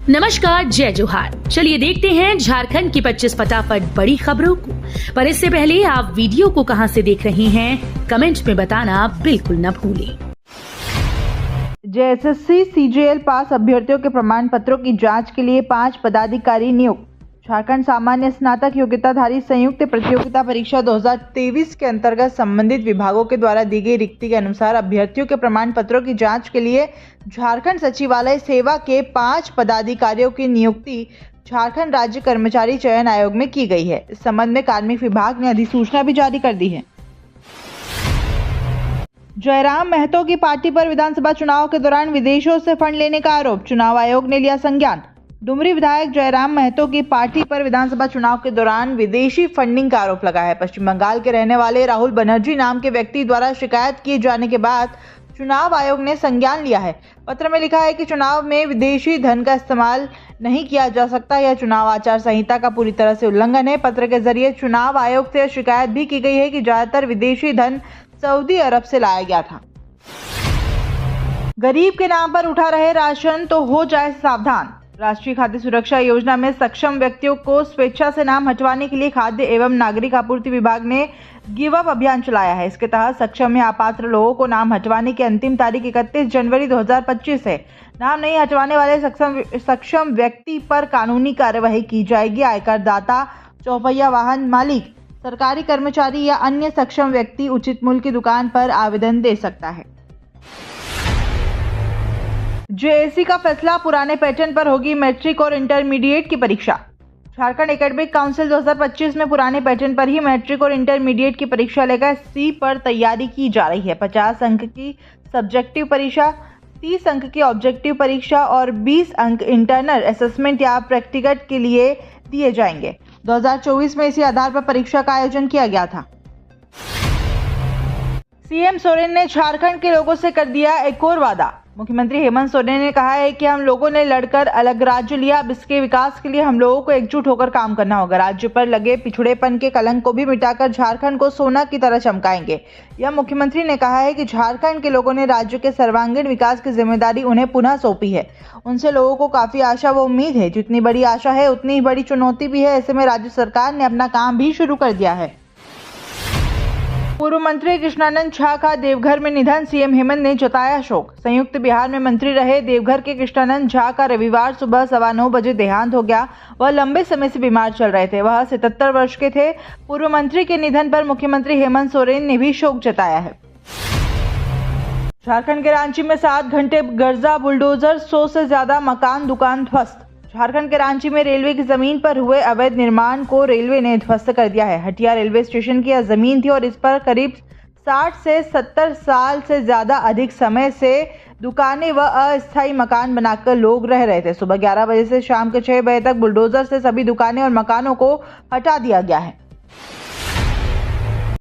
नमस्कार, जय जोहार। चलिए देखते हैं झारखंड की 25 फटाफट बड़ी खबरों को। पर इससे पहले आप वीडियो को कहां से देख रहे हैं, कमेंट में बताना बिल्कुल न भूलें। जेएसएससी सीजीएल पास अभ्यर्थियों के प्रमाण पत्रों की जांच के लिए 5 पदाधिकारी नियुक्त। झारखंड सामान्य स्नातक योग्यताधारी संयुक्त प्रतियोगिता परीक्षा 2023 के अंतर्गत संबंधित विभागों के द्वारा दी गई रिक्ति के अनुसार अभ्यर्थियों के प्रमाण पत्रों की जांच के लिए झारखंड सचिवालय सेवा के 5 पदाधिकारियों की नियुक्ति झारखंड राज्य कर्मचारी चयन आयोग में की गई है। इस संबंध में कार्मिक विभाग ने अधिसूचना भी जारी कर दी है। जयराम महतो की पार्टी पर विधानसभा चुनाव के दौरान विदेशों से फंड लेने का आरोप, चुनाव आयोग ने लिया संज्ञान। डुमरी विधायक जयराम महतो की पार्टी पर विधानसभा चुनाव के दौरान विदेशी फंडिंग का आरोप लगा है। पश्चिम बंगाल के रहने वाले राहुल बनर्जी नाम के व्यक्ति द्वारा शिकायत किए जाने के बाद चुनाव आयोग ने संज्ञान लिया है। पत्र में लिखा है कि चुनाव में विदेशी धन का इस्तेमाल नहीं किया जा सकता। यह चुनाव आचार संहिता का पूरी तरह से उल्लंघन है। पत्र के जरिए चुनाव आयोग से शिकायत भी की गई है कि ज्यादातर विदेशी धन सऊदी अरब से लाया गया था। गरीब के नाम पर उठा रहे राशन तो हो जाए सावधान। राष्ट्रीय खाद्य सुरक्षा योजना में सक्षम व्यक्तियों को स्वेच्छा से नाम हटवाने के लिए खाद्य एवं नागरिक आपूर्ति विभाग ने गिव अप अभियान चलाया है। इसके तहत सक्षम या अपात्र लोगों को नाम हटवाने की अंतिम तारीख 31 जनवरी 2025 है। नाम नहीं हटवाने वाले सक्षम व्यक्ति पर कानूनी कार्यवाही की जाएगी। आयकर दाता, चौपहिया वाहन मालिक, सरकारी कर्मचारी या अन्य सक्षम व्यक्ति उचित मूल्य की दुकान पर आवेदन दे सकता है। जेएससी का फैसला, पुराने पैटर्न पर होगी मैट्रिक और इंटरमीडिएट की परीक्षा। झारखंड एकेडमिक काउंसिल 2025 में पुराने पैटर्न पर ही मैट्रिक और इंटरमीडिएट की परीक्षा लेकर सी पर तैयारी की जा रही है। 50 अंक की सब्जेक्टिव परीक्षा, 30 अंक की ऑब्जेक्टिव परीक्षा और 20 अंक इंटरनल असेसमेंट या प्रैक्टिकल के लिए दिए जाएंगे। 2024 में इसी आधार पर परीक्षा का आयोजन किया गया था। सीएम सोरेन ने झारखंड के लोगों से कर दिया एक और वादा। मुख्यमंत्री हेमंत सोरेन ने कहा है कि हम लोगों ने लड़कर अलग राज्य लिया, अब इसके विकास के लिए हम लोगों को एकजुट होकर काम करना होगा। राज्य पर लगे पिछड़ेपन के कलंक को भी मिटाकर झारखंड को सोना की तरह चमकाएंगे। यह मुख्यमंत्री ने कहा है कि झारखंड के लोगों ने राज्य के सर्वांगीण विकास की जिम्मेदारी उन्हें पुनः सौंपी है। उनसे लोगों को काफी आशा व उम्मीद है। जितनी बड़ी आशा है उतनी ही बड़ी चुनौती भी है। ऐसे में राज्य सरकार ने अपना काम भी शुरू कर दिया है। पूर्व मंत्री कृष्णानंद झा का देवघर में निधन, सीएम हेमंत ने जताया शोक। संयुक्त बिहार में मंत्री रहे देवघर के कृष्णानंद झा का रविवार सुबह 9:15 बजे देहांत हो गया। वह लंबे समय से बीमार चल रहे थे। वह 77 वर्ष के थे। पूर्व मंत्री के निधन पर मुख्यमंत्री हेमंत सोरेन ने भी शोक जताया है। झारखंड के रांची में 7 घंटे गर्जा बुलडोजर, 100 से ज्यादा मकान दुकान ध्वस्त। झारखंड के रांची में रेलवे की जमीन पर हुए अवैध निर्माण को रेलवे ने ध्वस्त कर दिया है। हटिया रेलवे स्टेशन की यह जमीन थी और इस पर करीब 60 से 70 साल से ज्यादा अधिक समय से दुकानें व अस्थायी मकान बनाकर लोग रह रहे थे। सुबह 11 बजे से शाम के 6 बजे तक बुलडोजर से सभी दुकानें और मकानों को हटा दिया गया है।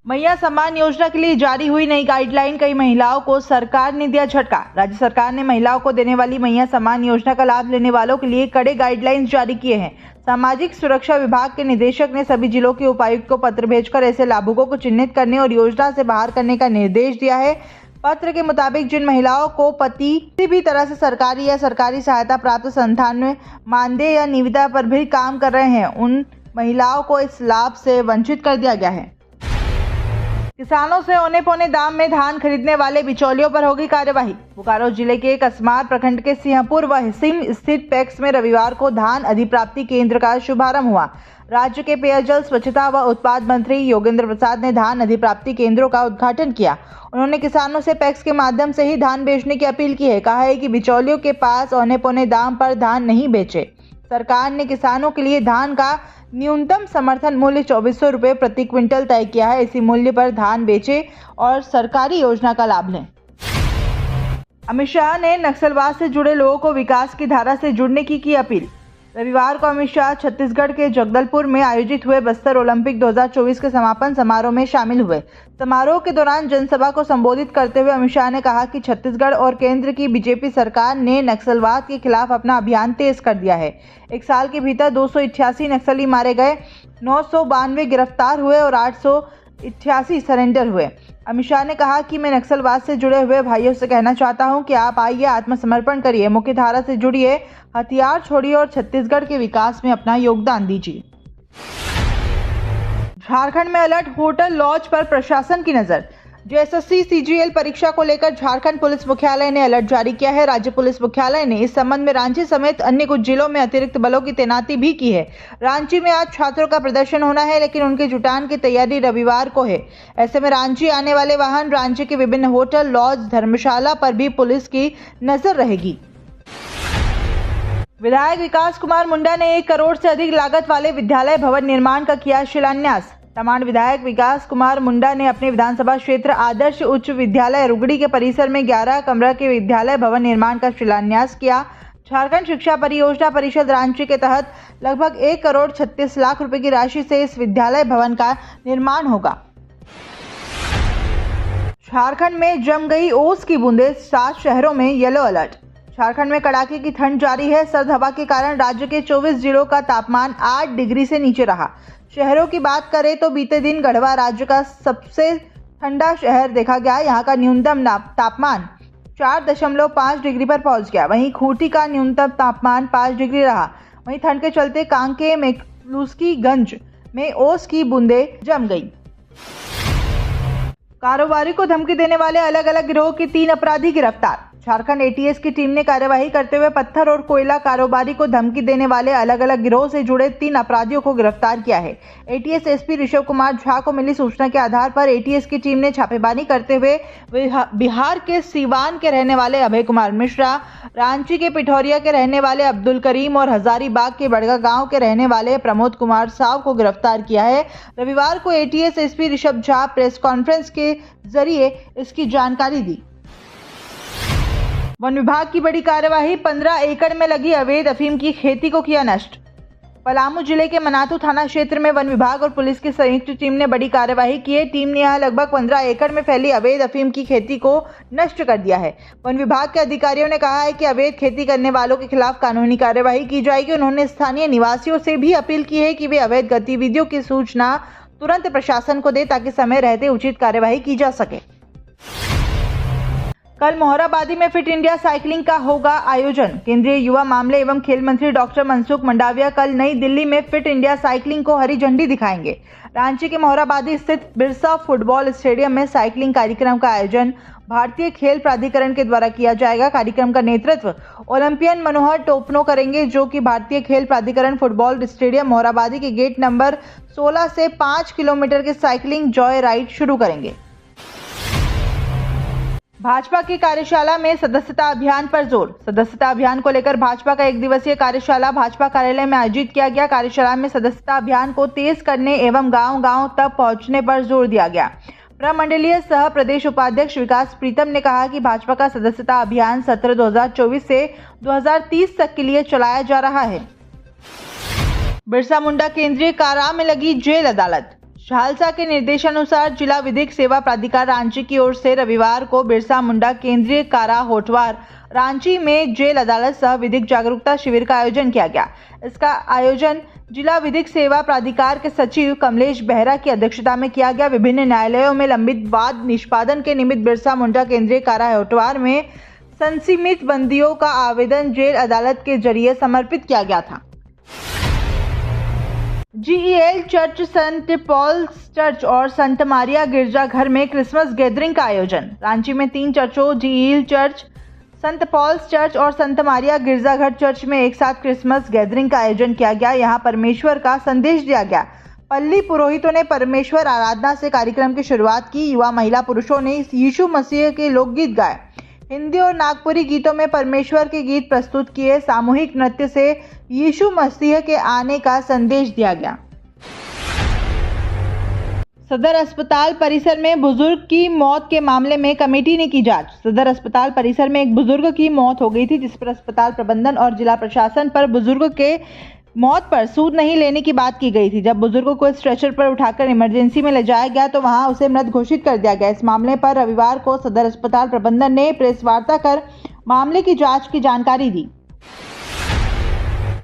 मैया सम्मान योजना के लिए जारी हुई नई गाइडलाइन, कई महिलाओं को सरकार ने दिया झटका। राज्य सरकार ने महिलाओं को देने वाली मैया सम्मान योजना का लाभ लेने वालों के लिए कड़े गाइडलाइंस जारी किए हैं। सामाजिक सुरक्षा विभाग के निदेशक ने सभी जिलों के उपायुक्त को पत्र भेजकर ऐसे लाभुकों को चिन्हित करने और योजना से बाहर करने का निर्देश दिया है। पत्र के मुताबिक जिन महिलाओं को पति किसी भी तरह से सरकारी या सरकारी सहायता प्राप्त संस्थान में मानदेय या निविदा पर भी काम कर रहे हैं, उन महिलाओं को इस लाभ से वंचित कर दिया गया है। किसानों से औने पौने दाम में धान खरीदने वाले बिचौलियों पर होगी कार्यवाही। बोकारो जिले के कसमार प्रखंड के सिंहपुर व हिसिम स्थित पैक्स में रविवार को धान अधिप्राप्ति केंद्र का शुभारंभ हुआ। राज्य के पेयजल, स्वच्छता व उत्पाद मंत्री योगेंद्र प्रसाद ने धान अधिप्राप्ति केंद्रों का उद्घाटन किया। उन्होंने किसानों से पैक्स के माध्यम से ही धान बेचने की अपील की है। कहा है कि बिचौलियों के पास औने पौने दाम पर धान नहीं बेचे। सरकार ने किसानों के लिए धान का न्यूनतम समर्थन मूल्य 2400 रुपये प्रति क्विंटल तय किया है। इसी मूल्य पर धान बेचे और सरकारी योजना का लाभ लें। अमित शाह ने नक्सलवाद से जुड़े लोगों को विकास की धारा से जुड़ने की अपील। रविवार को अमित शाह छत्तीसगढ़ के जगदलपुर में आयोजित हुए बस्तर ओलंपिक 2024 के समापन समारोह में शामिल हुए। समारोह के दौरान जनसभा को संबोधित करते हुए अमित शाह ने कहा कि छत्तीसगढ़ और केंद्र की बीजेपी सरकार ने नक्सलवाद के खिलाफ अपना अभियान तेज कर दिया है। एक साल के भीतर 288 नक्सली मारे गए, 992 गिरफ्तार हुए और 888 सरेंडर हुए। अमित शाह ने कहा कि मैं नक्सलवाद से जुड़े हुए भाइयों से कहना चाहता हूं कि आप आइए, आत्मसमर्पण करिए, मुख्य धारा से जुड़िए, हथियार छोड़िए और छत्तीसगढ़ के विकास में अपना योगदान दीजिए। झारखंड में अलर्ट, होटल लॉज पर प्रशासन की नजर। जेएसएससी सीजीएल परीक्षा को लेकर झारखंड पुलिस मुख्यालय ने अलर्ट जारी किया है। राज्य पुलिस मुख्यालय ने इस संबंध में रांची समेत अन्य कुछ जिलों में अतिरिक्त बलों की तैनाती भी की है। रांची में आज छात्रों का प्रदर्शन होना है, लेकिन उनके जुटान की तैयारी रविवार को है। ऐसे में रांची आने वाले वाहन, रांची के विभिन्न होटल, लॉज, धर्मशाला पर भी पुलिस की नजर रहेगी। विधायक विकास कुमार मुंडा ने 1 करोड़ से अधिक लागत वाले विद्यालय भवन निर्माण का किया शिलान्यास। तमाड़ विधायक विकास कुमार मुंडा ने अपने विधानसभा क्षेत्र आदर्श उच्च विद्यालय रुगड़ी के परिसर में 11 कमरा के विद्यालय भवन निर्माण का शिलान्यास किया। झारखंड शिक्षा परियोजना परिषद रांची के तहत लगभग 1 करोड़ 36 लाख रुपए की राशि से इस विद्यालय भवन का निर्माण होगा। झारखंड में जम गई ओस की बूंदें, 7 शहरों में येलो अलर्ट। झारखंड में कड़ाके की ठंड जारी है। सर्द हवा के कारण राज्य के 24 जिलों का तापमान 8 डिग्री से नीचे रहा। शहरों की बात करें तो बीते दिन गढ़वा राज्य का सबसे ठंडा शहर देखा गया। यहाँ का न्यूनतम तापमान 4.5 डिग्री पर पहुंच गया। वहीं खूंटी का न्यूनतम तापमान 5 डिग्री रहा। वहीं ठंड के चलते कांके में लूस्कीगंज में ओस की बूंदें जम गई। कारोबारी को धमकी देने वाले अलग अलग गिरोह के 3 अपराधी गिरफ्तार। झारखंड एटीएस की टीम ने कार्यवाही करते हुए पत्थर और कोयला कारोबारी को धमकी देने वाले अलग अलग गिरोह से जुड़े 3 अपराधियों को गिरफ्तार किया है। एटीएस एसपी ऋषभ कुमार झा को मिली सूचना के आधार पर एटीएस की टीम ने छापेमारी करते हुए बिहार के सीवान के रहने वाले अभय कुमार मिश्रा, रांची के पिठौरिया के रहने वाले अब्दुल करीम और हजारीबाग के बड़गा गांव के रहने वाले प्रमोद कुमार साव को गिरफ्तार किया है। रविवार को ATS SP Rishabh Jha press conference के जरिए इसकी जानकारी दी। वन विभाग की बड़ी कार्यवाही, 15 एकड़ में लगी अवैध अफीम की खेती को किया नष्ट। पलामू जिले के मनातू थाना क्षेत्र में वन विभाग और पुलिस की संयुक्त टीम ने बड़ी कार्यवाही की है। टीम ने यहां लगभग 15 एकड़ में फैली अवैध अफीम की खेती को नष्ट कर दिया है। वन विभाग के अधिकारियों ने कहा है कि अवैध खेती करने वालों के खिलाफ कानूनी कार्यवाही की जाएगी। उन्होंने स्थानीय निवासियों से भी अपील की है कि वे अवैध गतिविधियों की सूचना तुरंत प्रशासन को दे ताकि समय रहते उचित कार्यवाही की जा सके। कल मोहराबादी में फिट इंडिया साइकिलिंग का होगा आयोजन। केंद्रीय युवा मामले एवं खेल मंत्री डॉक्टर मनसुख मंडाविया कल नई दिल्ली में फिट इंडिया साइकिलिंग को हरी झंडी दिखाएंगे। रांची के मोहराबादी स्थित बिरसा फुटबॉल स्टेडियम में साइकिलिंग कार्यक्रम का आयोजन भारतीय खेल प्राधिकरण के द्वारा किया जाएगा। कार्यक्रम का नेतृत्व ओलंपियन मनोहर टोपनो करेंगे, जो कि भारतीय खेल प्राधिकरण फुटबॉल स्टेडियम मोहराबादी के गेट नंबर 16 से 5 किलोमीटर के साइकिलिंग जॉय राइड शुरू करेंगे। भाजपा की कार्यशाला में सदस्यता अभियान पर जोर। सदस्यता अभियान को लेकर भाजपा का 1 दिवसीय कार्यशाला भाजपा कार्यालय में आयोजित किया गया। कार्यशाला में सदस्यता अभियान को तेज करने एवं गांव-गांव तक पहुंचने पर जोर दिया गया। प्रमंडलीय सह प्रदेश उपाध्यक्ष विकास प्रीतम ने कहा कि भाजपा का सदस्यता अभियान सत्र 2024 से 2030 तक के लिए चलाया जा रहा है। बिरसा मुंडा केंद्रीय कारा में लगी जेल अदालत। झालसा के निर्देशानुसार जिला विधिक सेवा प्राधिकार रांची की ओर से रविवार को बिरसा मुंडा केंद्रीय कारा होटवार रांची में जेल अदालत सह विधिक जागरूकता शिविर का आयोजन किया गया। इसका आयोजन जिला विधिक सेवा प्राधिकार के सचिव कमलेश बेहरा की अध्यक्षता में किया गया। विभिन्न न्यायालयों में लंबित वाद निष्पादन के निमित्त बिरसा मुंडा केंद्रीय कारा होटवार में संसीमित बंदियों का आवेदन जेल अदालत के जरिए समर्पित किया गया था। जीईएल चर्च, संत पॉल्स चर्च और संत मारिया गिरजाघर में क्रिसमस गैदरिंग का आयोजन। रांची में 3 चर्चों जीईएल चर्च, संत पॉल्स चर्च और संत मारिया गिरजाघर चर्च में एक साथ क्रिसमस गैदरिंग का आयोजन किया गया। यहां परमेश्वर का संदेश दिया गया। पल्ली पुरोहितों ने परमेश्वर आराधना से कार्यक्रम की शुरुआत की। युवा महिला पुरुषों ने यीशु मसीह के लोकगीत गाए। हिंदी और नागपुरी गीतों में परमेश्वर के गीत प्रस्तुत किए। सामूहिक नृत्य से यीशु मसीह के आने का संदेश दिया गया। सदर अस्पताल परिसर में बुजुर्ग की मौत के मामले में कमेटी ने की जांच। सदर अस्पताल परिसर में एक बुजुर्ग की मौत हो गई थी, जिस पर अस्पताल प्रबंधन और जिला प्रशासन पर बुजुर्ग के मौत पर सूद नहीं लेने की बात की गई थी। जब बुजुर्ग को स्ट्रेचर पर उठाकर इमरजेंसी में ले जाया गया तो वहां उसे मृत घोषित कर दिया गया। इस मामले पर रविवार को सदर अस्पताल प्रबंधन ने प्रेस वार्ता कर मामले की जांच की जानकारी दी।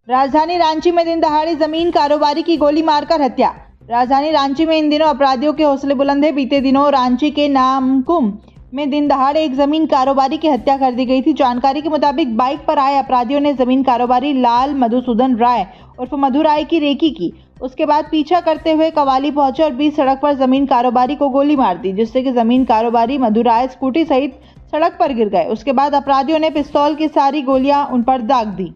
राजधानी रांची में दिन दहाड़े जमीन कारोबारी की गोली मारकर हत्या। राजधानी रांची में इन दिनों अपराधियों के हौसले बुलंद है। बीते दिनों रांची के नामकुम में दिन दहाड़े एक जमीन कारोबारी की हत्या कर दी गई थी। जानकारी के मुताबिक बाइक पर आए अपराधियों ने जमीन कारोबारी लाल मधुसूदन राय उर्फ मधु राय की रेकी की। उसके बाद पीछा करते हुए कवाली पहुंचे और बीच सड़क पर जमीन कारोबारी को गोली मार दी, जिससे कि जमीन कारोबारी मधु राय स्कूटी सहित सड़क पर गिर गए। उसके बाद अपराधियों ने पिस्तौल की सारी गोलियां उन पर दाग दी।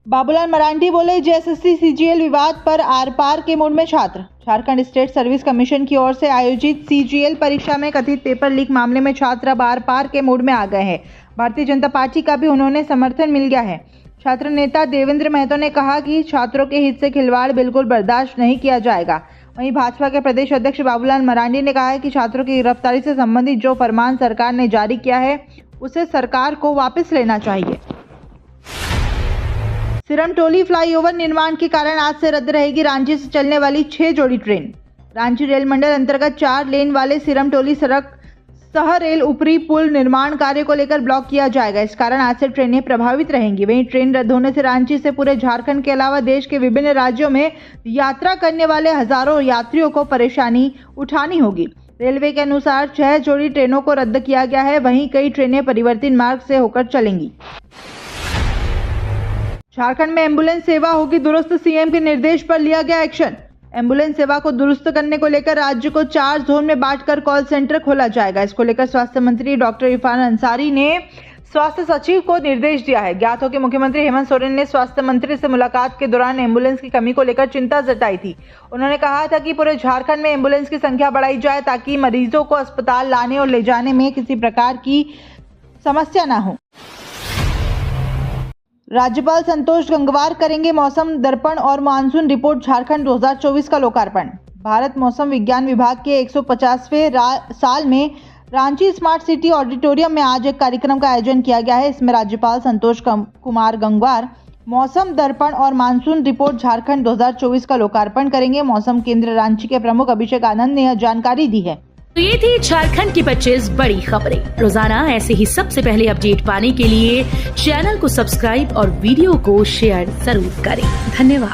बाबूलाल मरांडी बोले, जेएसएससी सीजीएल विवाद पर आर पार के मूड में छात्र। झारखंड स्टेट सर्विस कमीशन की ओर से आयोजित सीजीएल परीक्षा में कथित पेपर लीक मामले में छात्र अब आर पार के मूड में आ गए हैं। भारतीय जनता पार्टी का भी उन्होंने समर्थन मिल गया है। छात्र नेता देवेंद्र महतो ने कहा कि छात्रों के हित से खिलवाड़ बिल्कुल बर्दाश्त नहीं किया जाएगा। वहीं भाजपा के प्रदेश अध्यक्ष बाबूलाल मरांडी ने कहा है कि छात्रों की गिरफ्तारी से संबंधित जो फरमान सरकार ने जारी किया है उसे सरकार को वापस लेना चाहिए। सिरमटोली फ्लाईओवर निर्माण के कारण आज से रद्द रहेगी रांची से चलने वाली 6 जोड़ी ट्रेन। रांची रेल मंडल अंतर्गत 4 लेन वाले सिरमटोली सड़क सह रेल ऊपरी पुल निर्माण कार्य को लेकर ब्लॉक किया जाएगा। इस कारण आज से ट्रेनें प्रभावित रहेंगी। वहीं ट्रेन रद्द होने से रांची से पूरे झारखंड के अलावा देश के विभिन्न राज्यों में यात्रा करने वाले हजारों यात्रियों को परेशानी उठानी होगी। रेलवे के अनुसार 6 जोड़ी ट्रेनों को रद्द किया गया है। वहीं कई ट्रेनें परिवर्तित मार्ग से होकर चलेंगी। झारखंड में एम्बुलेंस सेवा होगी दुरुस्त, सीएम के निर्देश पर लिया गया एक्शन। एम्बुलेंस सेवा को दुरुस्त करने को लेकर राज्य को 4 जोन में बांटकर कॉल सेंटर खोला जाएगा। इसको लेकर स्वास्थ्य मंत्री डॉक्टर इरफान अंसारी ने स्वास्थ्य सचिव को निर्देश दिया है। ज्ञात हो कि मुख्यमंत्री हेमंत सोरेन ने स्वास्थ्य मंत्री से मुलाकात के दौरान एम्बुलेंस की कमी को लेकर चिंता जताई थी। उन्होंने कहा था कि पूरे झारखंड में एम्बुलेंस की संख्या बढ़ाई जाए ताकि मरीजों को अस्पताल लाने और ले जाने में किसी प्रकार की समस्या न हो। राज्यपाल संतोष गंगवार करेंगे मौसम दर्पण और मानसून रिपोर्ट झारखंड 2024 का लोकार्पण। भारत मौसम विज्ञान विभाग के 150वें साल में रांची स्मार्ट सिटी ऑडिटोरियम में आज एक कार्यक्रम का आयोजन किया गया है। इसमें राज्यपाल संतोष कुमार गंगवार मौसम दर्पण और मानसून रिपोर्ट झारखंड 2024 का लोकार्पण करेंगे। मौसम केंद्र रांची के प्रमुख अभिषेक आनंद ने यह जानकारी दी है। तो ये थी झारखंड की 25 बड़ी खबरें। रोजाना ऐसे ही सबसे पहले अपडेट पाने के लिए चैनल को सब्सक्राइब और वीडियो को शेयर जरूर करें। धन्यवाद।